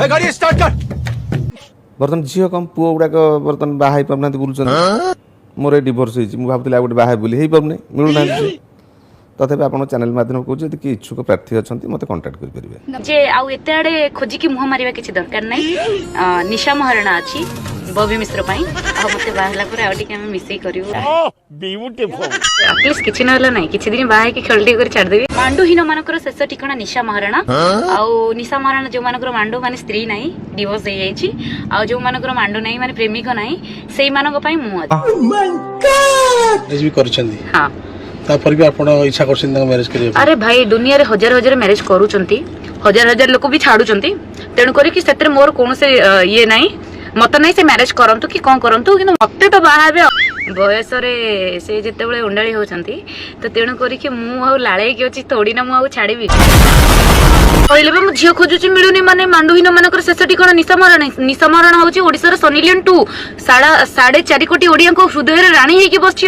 गाड़ी स्टार्ट कर। बर्तन झील कम पुओ गुड़ाक बर्तन बाहा पाना बुलूँ मोर डिवोर्स हो भावुली गोटे बाहा बुली हो पारे मिलूना तथापि आप चैनल माध्यम कहूँ कि इच्छुक प्रार्थी अच्छा मत कंटाक्ट करेंगे जे आउ एते आड़े खोजिकी मुह मारिबा किछि दरकार नै। निशा महाराणा अछि बॉबी मिश्र पई आ मते बाहला पर आउटी के हम मिसई करियो ब्यूटीफुल एटलीस्ट किछि नहला नै किछि दिन बाहे के खेलडी कर छाड़ देबी। मांडूहीन मानकर शेष ठिकाना निशा महाराणा आउ निशा महाराणा जो मानकर मांडू माने स्त्री नै डिवोर्स हे जाईछि आ जो मानकर मांडू नै माने प्रेमिक नै सेई मानक पई मु अछि। माय गॉड एज भी करछंदी। हां तापर भी आपण इच्छा करछन मैरिज करियो। अरे भाई दुनिया रे हजार हजार मैरिज करूचंती हजार हजार लोक भी छाडुचंती तेणु करी कि सेतर मोर कोन से ये नै मत नहीं से मैरिज करंतु कि कौन करंतु कि मते तो बाहाबे बयस रे से जेते बेले उंडाळी होचंती तो तेणु करी कि मु आ लाळे कि अछि थोड़ी ना मु आ छाडीबी कहले बे मु झियो खोजुची मिलुनी माने मांडूहीन मानकर शेष ठिकाना निशा महाराणा होची ओडिसा रे सनी लियोन 2 4.5 कोटी ओडिया को हृदय रे रानी हे कि बसछि।